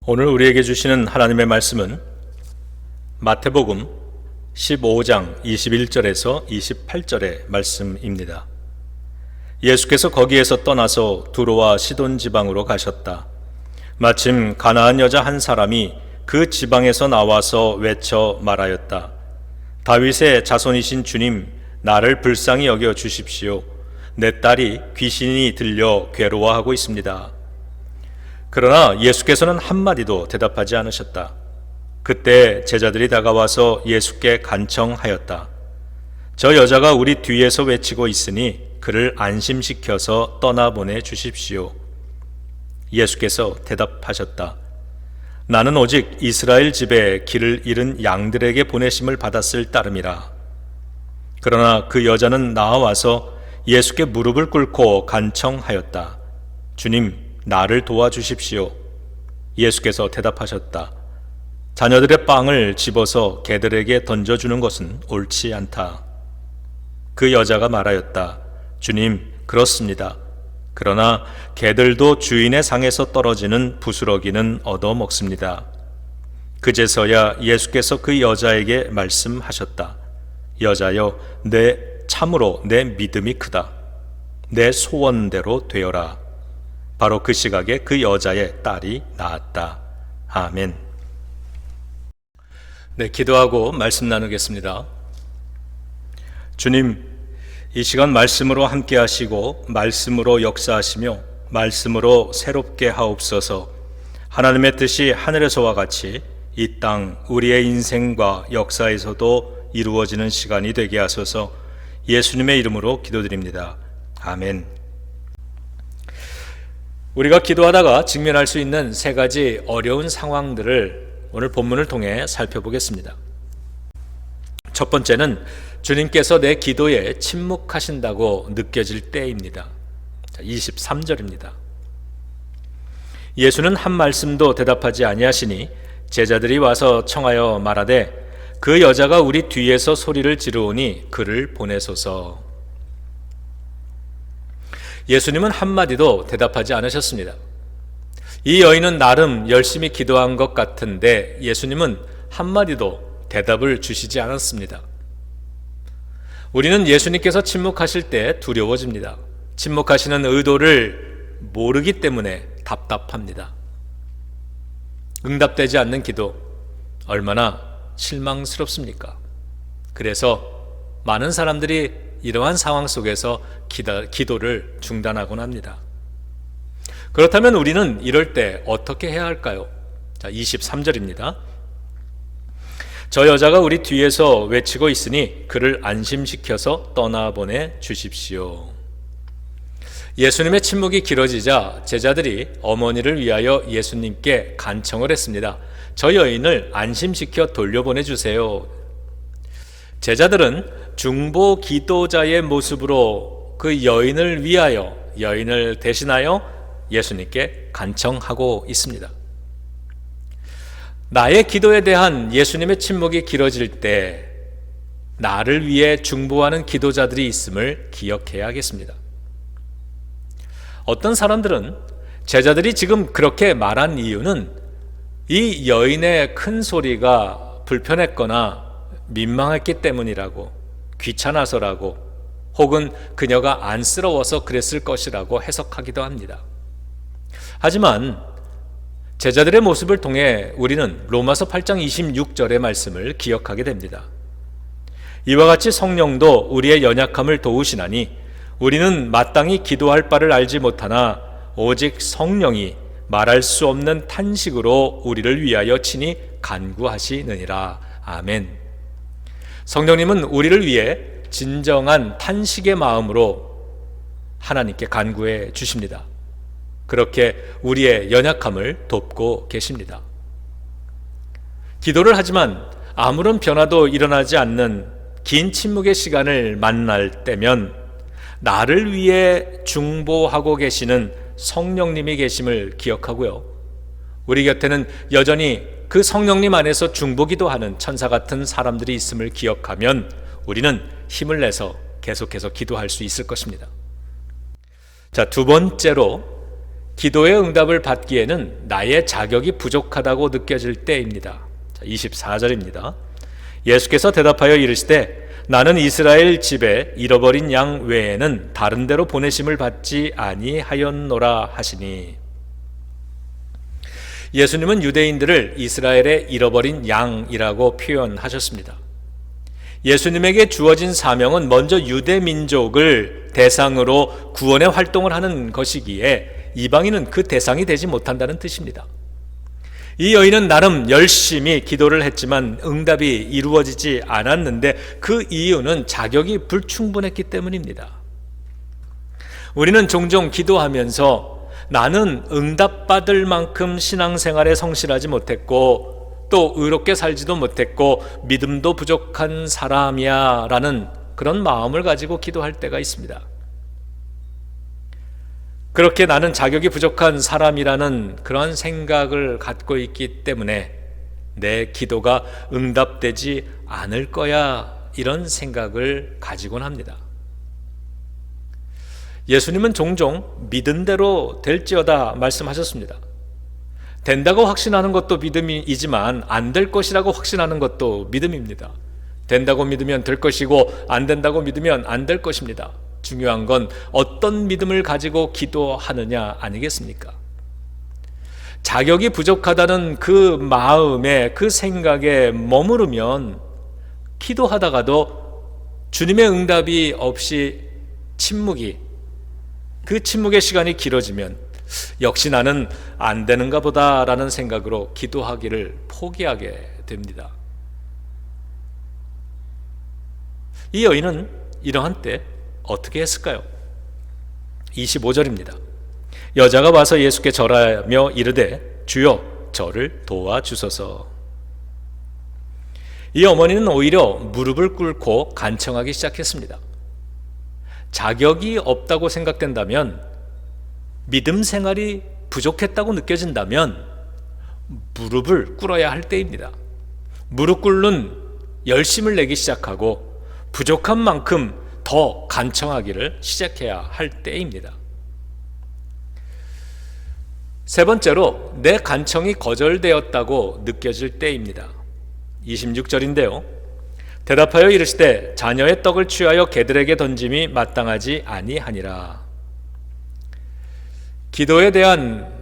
오늘 우리에게 주시는 하나님의 말씀은 마태복음 15장 21절에서 28절의 말씀입니다. 예수께서 거기에서 떠나서 두로와 시돈 지방으로 가셨다. 마침 가나안 여자 한 사람이 그 지방에서 나와서 외쳐 말하였다. 다윗의 자손이신 주님, 나를 불쌍히 여겨 주십시오. 내 딸이 귀신이 들려 괴로워하고 있습니다. 그러나 예수께서는 한마디도 대답하지 않으셨다. 그때 제자들이 다가와서 예수께 간청하였다. 저 여자가 우리 뒤에서 외치고 있으니 그를 안심시켜서 떠나보내 주십시오. 예수께서 대답하셨다. 나는 오직 이스라엘 집에 길을 잃은 양들에게 보내심을 받았을 따름이라. 그러나 그 여자는 나와서 예수께 무릎을 꿇고 간청하였다. 주님, 나를 도와주십시오. 예수께서 대답하셨다. 자녀들의 빵을 집어서 개들에게 던져주는 것은 옳지 않다. 그 여자가 말하였다. 주님, 그렇습니다. 그러나 개들도 주인의 상에서 떨어지는 부스러기는 얻어먹습니다. 그제서야 예수께서 그 여자에게 말씀하셨다. 여자여, 참으로 내 믿음이 크다. 내 소원대로 되어라. 바로 그 시각에 그 여자의 딸이 나았다. 아멘. 네, 기도하고 말씀 나누겠습니다. 주님, 이 시간 말씀으로 함께 하시고 말씀으로 역사하시며 말씀으로 새롭게 하옵소서. 하나님의 뜻이 하늘에서와 같이 이 땅 우리의 인생과 역사에서도 이루어지는 시간이 되게 하소서. 예수님의 이름으로 기도드립니다. 아멘. 우리가 기도하다가 직면할 수 있는 세 가지 어려운 상황들을 오늘 본문을 통해 살펴보겠습니다. 첫 번째는 주님께서 내 기도에 침묵하신다고 느껴질 때입니다. 23절입니다. 예수는 한 말씀도 대답하지 아니하시니 제자들이 와서 청하여 말하되 그 여자가 우리 뒤에서 소리를 지르오니 그를 보내소서. 예수님은 한마디도 대답하지 않으셨습니다. 이 여인은 나름 열심히 기도한 것 같은데 예수님은 한마디도 대답을 주시지 않았습니다. 우리는 예수님께서 침묵하실 때 두려워집니다. 침묵하시는 의도를 모르기 때문에 답답합니다. 응답되지 않는 기도, 얼마나 실망스럽습니까? 그래서 많은 사람들이 이러한 상황 속에서 기도를 중단하곤 합니다. 그렇다면 우리는 이럴 때 어떻게 해야 할까요? 23절입니다. 저 여자가 우리 뒤에서 외치고 있으니 그를 안심시켜서 떠나보내 주십시오. 예수님의 침묵이 길어지자 제자들이 어머니를 위하여 예수님께 간청을 했습니다. 저 여인을 안심시켜 돌려보내 주세요. 제자들은 중보 기도자의 모습으로 그 여인을 위하여, 여인을 대신하여 예수님께 간청하고 있습니다. 나의 기도에 대한 예수님의 침묵이 길어질 때 나를 위해 중보하는 기도자들이 있음을 기억해야겠습니다. 어떤 사람들은 제자들이 지금 그렇게 말한 이유는 이 여인의 큰 소리가 불편했거나 민망했기 때문이라고, 귀찮아서라고, 혹은 그녀가 안쓰러워서 그랬을 것이라고 해석하기도 합니다. 하지만 제자들의 모습을 통해 우리는 로마서 8장 26절의 말씀을 기억하게 됩니다. 이와 같이 성령도 우리의 연약함을 도우시나니 우리는 마땅히 기도할 바를 알지 못하나 오직 성령이 말할 수 없는 탄식으로 우리를 위하여 친히 간구하시느니라. 아멘. 성령님은 우리를 위해 진정한 탄식의 마음으로 하나님께 간구해 주십니다. 그렇게 우리의 연약함을 돕고 계십니다. 기도를 하지만 아무런 변화도 일어나지 않는 긴 침묵의 시간을 만날 때면 나를 위해 중보하고 계시는 성령님이 계심을 기억하고요. 우리 곁에는 여전히 그 성령님 안에서 중보기도 하는 천사 같은 사람들이 있음을 기억하면 우리는 힘을 내서 계속해서 기도할 수 있을 것입니다. 자, 두 번째로 기도의 응답을 받기에는 나의 자격이 부족하다고 느껴질 때입니다. 24절입니다. 예수께서 대답하여 이르시되 나는 이스라엘 집에 잃어버린 양 외에는 다른 데로 보내심을 받지 아니하였노라 하시니, 예수님은 유대인들을 이스라엘의 잃어버린 양이라고 표현하셨습니다. 예수님에게 주어진 사명은 먼저 유대 민족을 대상으로 구원의 활동을 하는 것이기에 이방인은 그 대상이 되지 못한다는 뜻입니다. 이 여인은 나름 열심히 기도를 했지만 응답이 이루어지지 않았는데 그 이유는 자격이 불충분했기 때문입니다. 우리는 종종 기도하면서 나는 응답받을 만큼 신앙생활에 성실하지 못했고 또 의롭게 살지도 못했고 믿음도 부족한 사람이야 라는 그런 마음을 가지고 기도할 때가 있습니다. 그렇게 나는 자격이 부족한 사람이라는 그런 생각을 갖고 있기 때문에 내 기도가 응답되지 않을 거야 이런 생각을 가지곤 합니다. 예수님은 종종 믿은 대로 될지어다 말씀하셨습니다. 된다고 확신하는 것도 믿음이지만 안 될 것이라고 확신하는 것도 믿음입니다. 된다고 믿으면 될 것이고 안 된다고 믿으면 안 될 것입니다. 중요한 건 어떤 믿음을 가지고 기도하느냐 아니겠습니까? 자격이 부족하다는 그 마음에 그 생각에 머무르면 기도하다가도 주님의 응답이 없이 그 침묵의 시간이 길어지면 역시 나는 안 되는가 보다라는 생각으로 기도하기를 포기하게 됩니다. 이 여인은 이러한 때 어떻게 했을까요? 25절입니다. 여자가 와서 예수께 절하며 이르되 주여 저를 도와주소서. 이 어머니는 오히려 무릎을 꿇고 간청하기 시작했습니다. 자격이 없다고 생각된다면, 믿음 생활이 부족했다고 느껴진다면 무릎을 꿇어야 할 때입니다. 무릎 꿇는 열심을 내기 시작하고 부족한 만큼 더 간청하기를 시작해야 할 때입니다. 세 번째로 내 간청이 거절되었다고 느껴질 때입니다. 26절인데요. 대답하여 이르시되 자녀의 떡을 취하여 개들에게 던짐이 마땅하지 아니하니라. 기도에 대한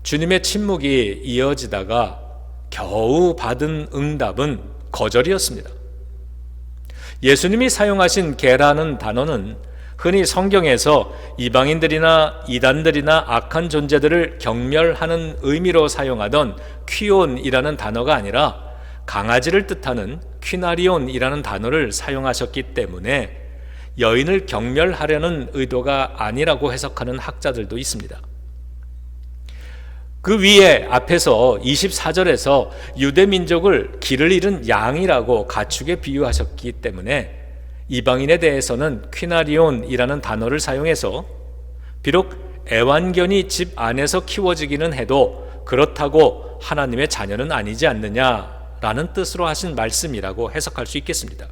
주님의 침묵이 이어지다가 겨우 받은 응답은 거절이었습니다. 예수님이 사용하신 개라는 단어는 흔히 성경에서 이방인들이나 이단들이나 악한 존재들을 경멸하는 의미로 사용하던 퀴온이라는 단어가 아니라 강아지를 뜻하는 퀴나리온이라는 단어를 사용하셨기 때문에 여인을 경멸하려는 의도가 아니라고 해석하는 학자들도 있습니다. 그 위에 앞에서 24절에서 유대 민족을 길을 잃은 양이라고 가축에 비유하셨기 때문에 이방인에 대해서는 퀴나리온이라는 단어를 사용해서 비록 애완견이 집 안에서 키워지기는 해도 그렇다고 하나님의 자녀는 아니지 않느냐라는 뜻으로 하신 말씀이라고 해석할 수 있겠습니다.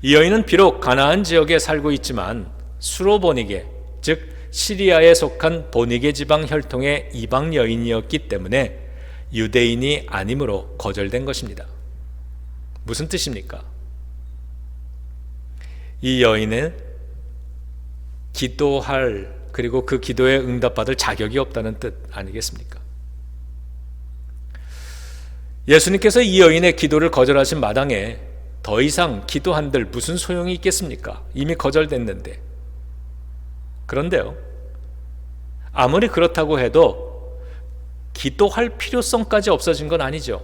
이 여인은 비록 가나안 지역에 살고 있지만 수로보니게, 즉 시리아에 속한 보니게 지방 혈통의 이방 여인이었기 때문에 유대인이 아니므로 거절된 것입니다. 무슨 뜻입니까? 이 여인은 기도할, 그리고 그 기도에 응답받을 자격이 없다는 뜻 아니겠습니까? 예수님께서 이 여인의 기도를 거절하신 마당에 더 이상 기도한들 무슨 소용이 있겠습니까? 이미 거절됐는데. 그런데요, 아무리 그렇다고 해도 기도할 필요성까지 없어진 건 아니죠.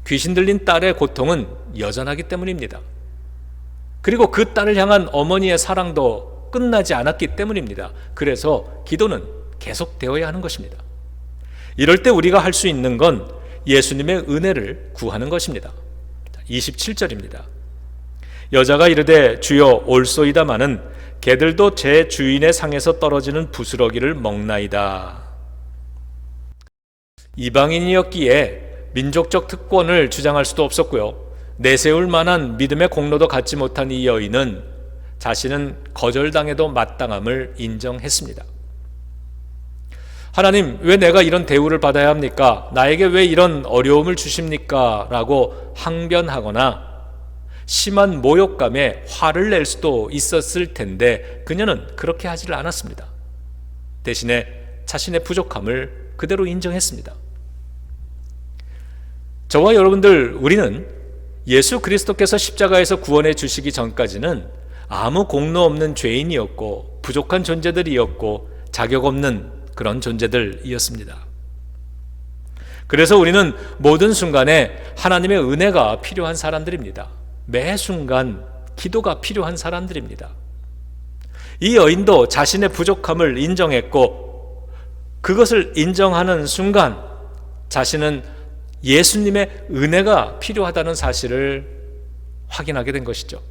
귀신 들린 딸의 고통은 여전하기 때문입니다. 그리고 그 딸을 향한 어머니의 사랑도 끝나지 않았기 때문입니다. 그래서 기도는 계속되어야 하는 것입니다. 이럴 때 우리가 할 수 있는 건 예수님의 은혜를 구하는 것입니다. 27절입니다. 여자가 이르되 주여 올소이다마는 개들도 제 주인의 상에서 떨어지는 부스러기를 먹나이다. 이방인이었기에 민족적 특권을 주장할 수도 없었고요, 내세울 만한 믿음의 공로도 갖지 못한 이 여인은 자신은 거절당해도 마땅함을 인정했습니다. 하나님, 왜 내가 이런 대우를 받아야 합니까? 나에게 왜 이런 어려움을 주십니까? 라고 항변하거나 심한 모욕감에 화를 낼 수도 있었을 텐데 그녀는 그렇게 하지를 않았습니다. 대신에 자신의 부족함을 그대로 인정했습니다. 저와 여러분들, 우리는 예수 그리스도께서 십자가에서 구원해 주시기 전까지는 아무 공로 없는 죄인이었고 부족한 존재들이었고 자격 없는 그런 존재들이었습니다. 그래서 우리는 모든 순간에 하나님의 은혜가 필요한 사람들입니다. 매 순간 기도가 필요한 사람들입니다. 이 여인도 자신의 부족함을 인정했고 그것을 인정하는 순간 자신은 예수님의 은혜가 필요하다는 사실을 확인하게 된 것이죠.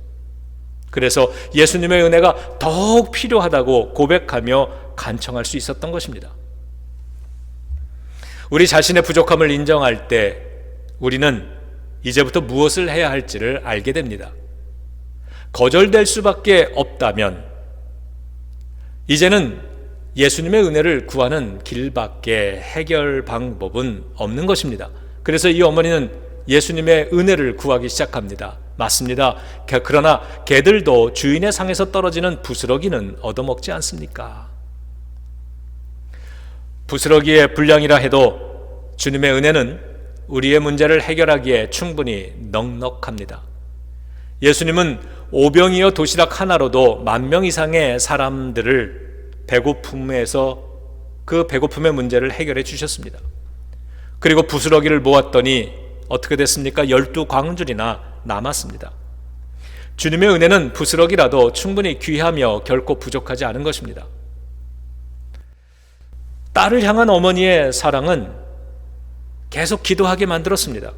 그래서 예수님의 은혜가 더욱 필요하다고 고백하며 간청할 수 있었던 것입니다. 우리 자신의 부족함을 인정할 때 우리는 이제부터 무엇을 해야 할지를 알게 됩니다. 거절될 수밖에 없다면 이제는 예수님의 은혜를 구하는 길밖에 해결 방법은 없는 것입니다. 그래서 이 어머니는 예수님의 은혜를 구하기 시작합니다. 맞습니다. 그러나 개들도 주인의 상에서 떨어지는 부스러기는 얻어먹지 않습니까? 부스러기의 분량이라 해도 주님의 은혜는 우리의 문제를 해결하기에 충분히 넉넉합니다. 예수님은 오병이어 도시락 하나로도 10,000명 이상의 사람들을 배고픔에서 그 배고픔의 문제를 해결해 주셨습니다. 그리고 부스러기를 모았더니 어떻게 됐습니까? 12광줄이나 남았습니다. 주님의 은혜는 부스러기라도 충분히 귀하며 결코 부족하지 않은 것입니다. 딸을 향한 어머니의 사랑은 계속 기도하게 만들었습니다.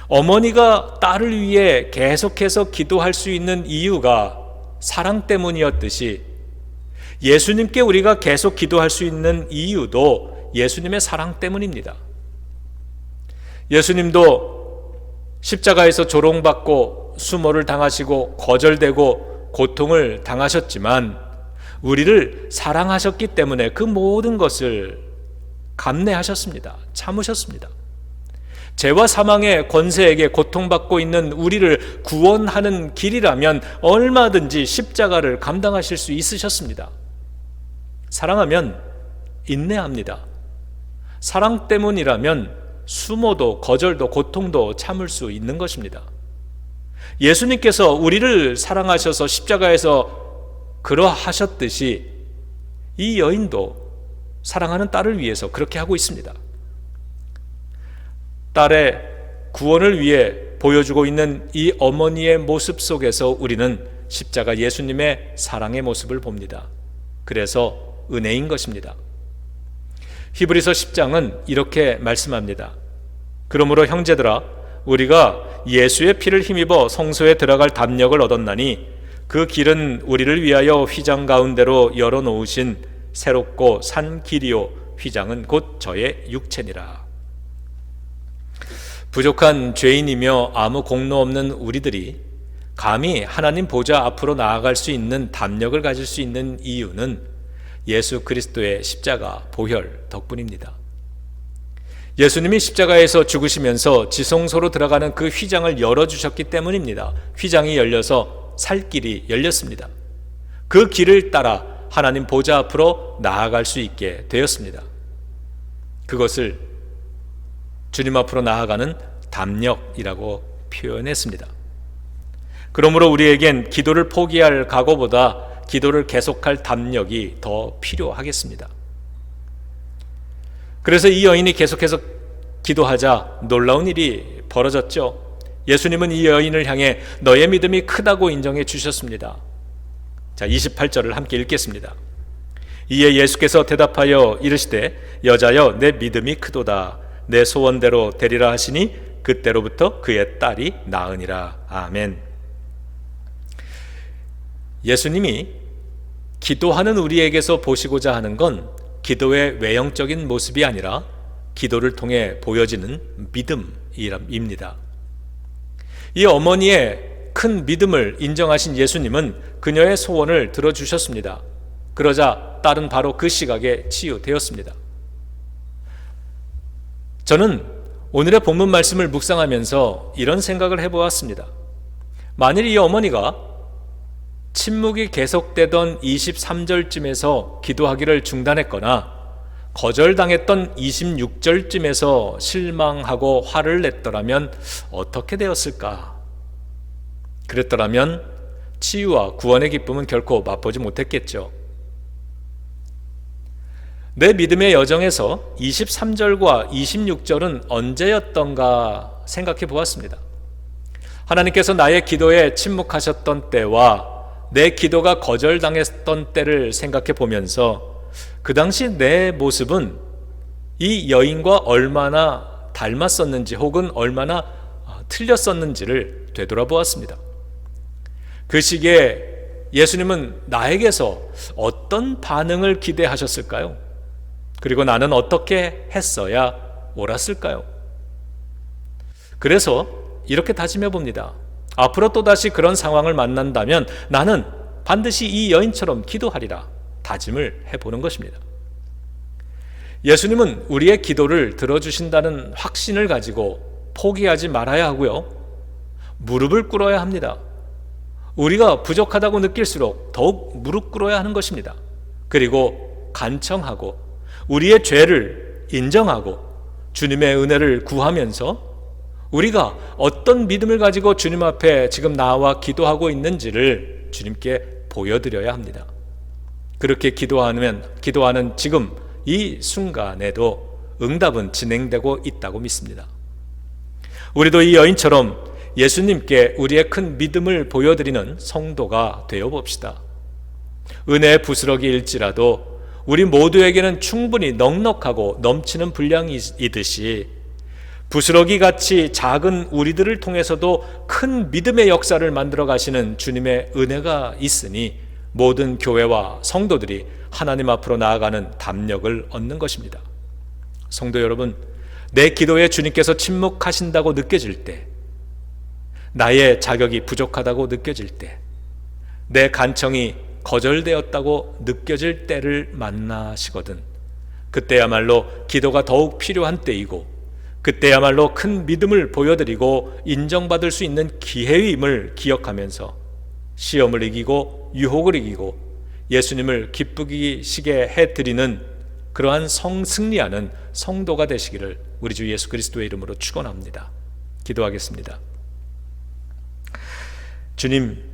어머니가 딸을 위해 계속해서 기도할 수 있는 이유가 사랑 때문이었듯이 예수님께 우리가 계속 기도할 수 있는 이유도 예수님의 사랑 때문입니다. 예수님도 십자가에서 조롱받고 수모를 당하시고 거절되고 고통을 당하셨지만 우리를 사랑하셨기 때문에 그 모든 것을 감내하셨습니다. 참으셨습니다. 죄와 사망의 권세에게 고통받고 있는 우리를 구원하는 길이라면 얼마든지 십자가를 감당하실 수 있으셨습니다. 사랑하면 인내합니다. 사랑 때문이라면 수모도 거절도 고통도 참을 수 있는 것입니다. 예수님께서 우리를 사랑하셔서 십자가에서 그러하셨듯이 이 여인도 사랑하는 딸을 위해서 그렇게 하고 있습니다. 딸의 구원을 위해 보여주고 있는 이 어머니의 모습 속에서 우리는 십자가 예수님의 사랑의 모습을 봅니다. 그래서 은혜인 것입니다. 히브리서 10장은 이렇게 말씀합니다. 그러므로 형제들아, 우리가 예수의 피를 힘입어 성소에 들어갈 담력을 얻었나니 그 길은 우리를 위하여 휘장 가운데로 열어놓으신 새롭고 산 길이요, 휘장은 곧 저의 육체니라. 부족한 죄인이며 아무 공로 없는 우리들이 감히 하나님 보좌 앞으로 나아갈 수 있는 담력을 가질 수 있는 이유는 예수 그리스도의 십자가 보혈 덕분입니다. 예수님이 십자가에서 죽으시면서 지성소로 들어가는 그 휘장을 열어주셨기 때문입니다. 휘장이 열려서 살 길이 열렸습니다. 그 길을 따라 하나님 보좌 앞으로 나아갈 수 있게 되었습니다. 그것을 주님 앞으로 나아가는 담력이라고 표현했습니다. 그러므로 우리에겐 기도를 포기할 각오보다 기도를 계속할 담력이 더 필요하겠습니다. 그래서 이 여인이 계속해서 기도하자 놀라운 일이 벌어졌죠. 예수님은 이 여인을 향해 너의 믿음이 크다고 인정해 주셨습니다. 자, 28절을 함께 읽겠습니다. 이에 예수께서 대답하여 이르시되 여자여 내 믿음이 크도다. 내 소원대로 되리라 하시니 그때로부터 그의 딸이 나으니라. 아멘. 예수님이 기도하는 우리에게서 보시고자 하는 건 기도의 외형적인 모습이 아니라 기도를 통해 보여지는 믿음입니다. 이 어머니의 큰 믿음을 인정하신 예수님은 그녀의 소원을 들어주셨습니다. 그러자 딸은 바로 그 시각에 치유되었습니다. 저는 오늘의 본문 말씀을 묵상하면서 이런 생각을 해보았습니다. 만일 이 어머니가 침묵이 계속되던 23절쯤에서 기도하기를 중단했거나 거절당했던 26절쯤에서 실망하고 화를 냈더라면 어떻게 되었을까? 그랬더라면 치유와 구원의 기쁨은 결코 맛보지 못했겠죠. 내 믿음의 여정에서 23절과 26절은 언제였던가 생각해 보았습니다. 하나님께서 나의 기도에 침묵하셨던 때와 내 기도가 거절당했던 때를 생각해 보면서 그 당시 내 모습은 이 여인과 얼마나 닮았었는지 혹은 얼마나 틀렸었는지를 되돌아보았습니다. 그 시기에 예수님은 나에게서 어떤 반응을 기대하셨을까요? 그리고 나는 어떻게 했어야 옳았을까요? 그래서 이렇게 다짐해 봅니다. 앞으로 또다시 그런 상황을 만난다면 나는 반드시 이 여인처럼 기도하리라 다짐을 해보는 것입니다. 예수님은 우리의 기도를 들어주신다는 확신을 가지고 포기하지 말아야 하고요. 무릎을 꿇어야 합니다. 우리가 부족하다고 느낄수록 더욱 무릎 꿇어야 하는 것입니다. 그리고 간청하고 우리의 죄를 인정하고 주님의 은혜를 구하면서 우리가 어떤 믿음을 가지고 주님 앞에 지금 나와 기도하고 있는지를 주님께 보여드려야 합니다. 그렇게 기도하는 지금 이 순간에도 응답은 진행되고 있다고 믿습니다. 우리도 이 여인처럼 예수님께 우리의 큰 믿음을 보여드리는 성도가 되어 봅시다. 은혜의 부스러기일지라도 우리 모두에게는 충분히 넉넉하고 넘치는 분량이듯이 부스러기같이 작은 우리들을 통해서도 큰 믿음의 역사를 만들어 가시는 주님의 은혜가 있으니 모든 교회와 성도들이 하나님 앞으로 나아가는 담력을 얻는 것입니다. 성도 여러분, 내 기도에 주님께서 침묵하신다고 느껴질 때, 나의 자격이 부족하다고 느껴질 때, 내 간청이 거절되었다고 느껴질 때를 만나시거든 그때야말로 기도가 더욱 필요한 때이고 그때야말로 큰 믿음을 보여드리고 인정받을 수 있는 기회임을 기억하면서 시험을 이기고 유혹을 이기고 예수님을 기쁘시게 해드리는 그러한 승리하는 성도가 되시기를 우리 주 예수 그리스도의 이름으로 축원합니다. 기도하겠습니다. 주님,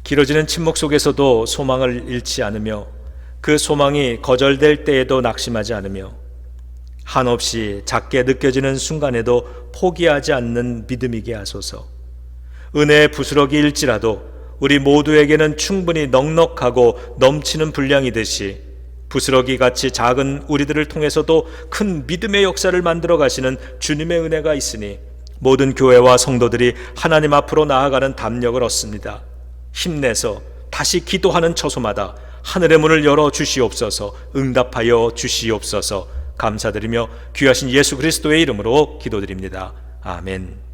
길어지는 침묵 속에서도 소망을 잃지 않으며 그 소망이 거절될 때에도 낙심하지 않으며 한없이 작게 느껴지는 순간에도 포기하지 않는 믿음이게 하소서. 은혜의 부스러기일지라도 우리 모두에게는 충분히 넉넉하고 넘치는 분량이듯이 부스러기같이 작은 우리들을 통해서도 큰 믿음의 역사를 만들어 가시는 주님의 은혜가 있으니 모든 교회와 성도들이 하나님 앞으로 나아가는 담력을 얻습니다. 힘내서 다시 기도하는 처소마다 하늘의 문을 열어 주시옵소서. 응답하여 주시옵소서. 감사드리며 귀하신 예수 그리스도의 이름으로 기도드립니다. 아멘.